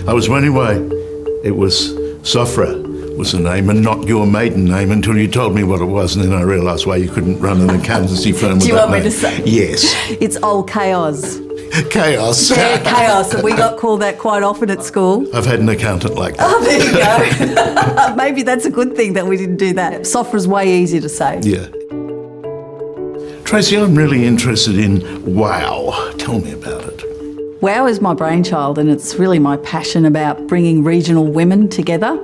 I was wondering why it was Sofra was the name and not your maiden name until you told me what it was, and then I realised why you couldn't run an accountancy firm with that name. Do you want me to say? Yes. It's old chaos. Chaos. Yeah, chaos. And we got called that quite often at school. I've had an accountant like that. Oh, there you go. Maybe that's a good thing that we didn't do that. Sofra's way easier to say. Yeah. Tracy, I'm really interested in WOW. Tell me about it. WOW is my brainchild, and it's really my passion about bringing regional women together,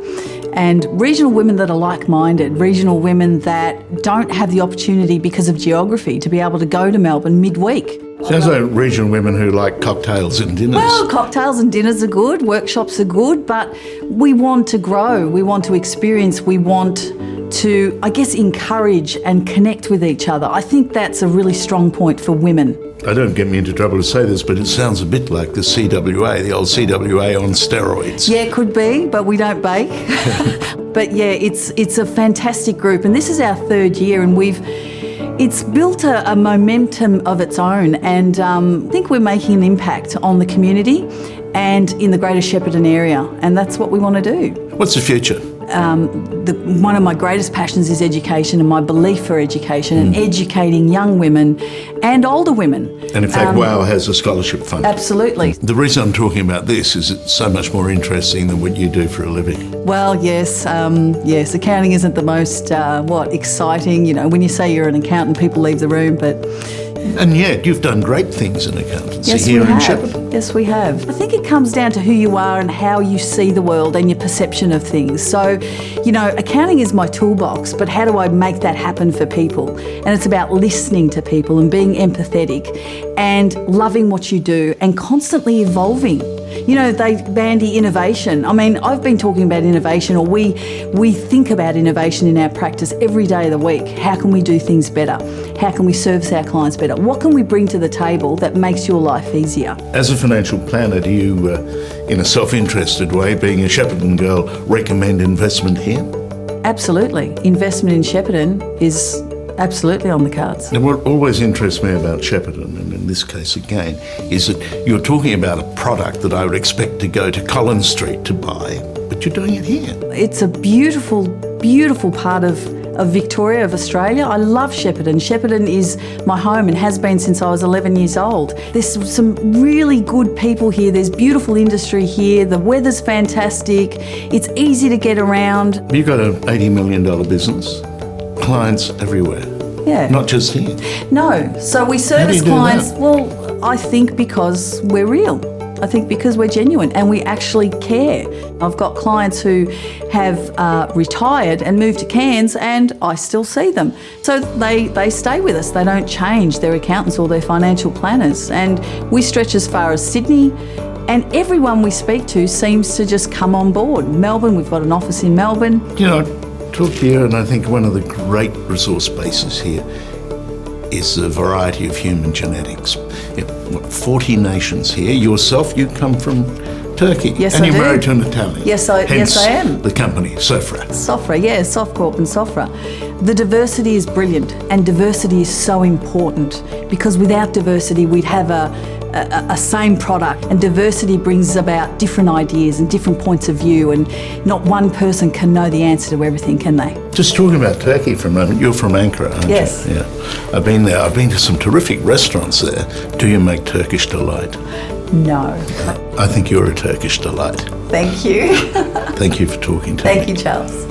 and regional women that are like-minded, regional women that don't have the opportunity because of geography to be able to go to Melbourne midweek. Sounds like regional women who like cocktails and dinners. Well, cocktails and dinners are good, workshops are good, but we want to grow, we want to experience, we want to, I guess, encourage and connect with each other. I think that's a really strong point for women. I don't get me into trouble to say this, but it sounds a bit like the CWA, the old CWA on steroids. Yeah, it could be, but we don't bake. But yeah, it's a fantastic group, and this is our third year, and it's built a momentum of its own, and I think we're making an impact on the community and in the Greater Shepparton area, and that's what we want to do. What's the future? One of my greatest passions is education, and my belief for education and educating young women and older women. And in fact, WOW has a scholarship fund. Absolutely. The reason I'm talking about this is it's so much more interesting than what you do for a living. Well, yes, accounting isn't the most, exciting. You know, when you say you're an accountant, people leave the room, but... And yet, you've done great things in accountancy Yes, here we in have. Shepparton. Yes, we have. I think it comes down to who you are and how you see the world and your perception of things. So, you know, accounting is my toolbox, but how do I make that happen for people? And it's about listening to people and being empathetic and loving what you do and constantly evolving. You know, they bandy innovation. I mean, I've been talking about innovation, or we think about innovation in our practice every day of the week. How can we do things better? How can we service our clients better? What can we bring to the table that makes your life easier? As a financial planner, do you, in a self-interested way, being a Shepparton girl, recommend investment here? Absolutely. Investment in Shepparton is absolutely on the cards. And what always interests me about Shepparton, and in this case again, is that you're talking about a product that I would expect to go to Collins Street to buy, but you're doing it here. It's a beautiful, beautiful part of Victoria, of Australia. I love Shepparton. Shepparton is my home and has been since I was 11 years old. There's some really good people here. There's beautiful industry here. The weather's fantastic. It's easy to get around. You've got an $80 million business. Clients everywhere. Yeah. Not just here. No. So we service clients, well, I think because we're real. I think because we're genuine and we actually care. I've got clients who have retired and moved to Cairns, and I still see them. So they stay with us. They don't change their accountants or their financial planners. And we stretch as far as Sydney, and everyone we speak to seems to just come on board. Melbourne, we've got an office in Melbourne. You know, talk here, and I think one of the great resource bases here is the variety of human genetics. 40 nations here. Yourself, you come from Turkey. Yes, and I you're do. married to an Italian. Yes, I am. The company, Sofra. Sofra, yeah, Softcorp and Sofra. The diversity is brilliant, and diversity is so important, because without diversity we'd have a same product, and diversity brings about different ideas and different points of view, and not one person can know the answer to everything, can they? Just talking about Turkey for a moment, you're from Ankara, aren't you? Yes. Yeah. I've been there. I've been to some terrific restaurants there. Do you make Turkish delight? No. I think you're a Turkish delight. Thank you. Thank you for talking to me. Thank you, Charles.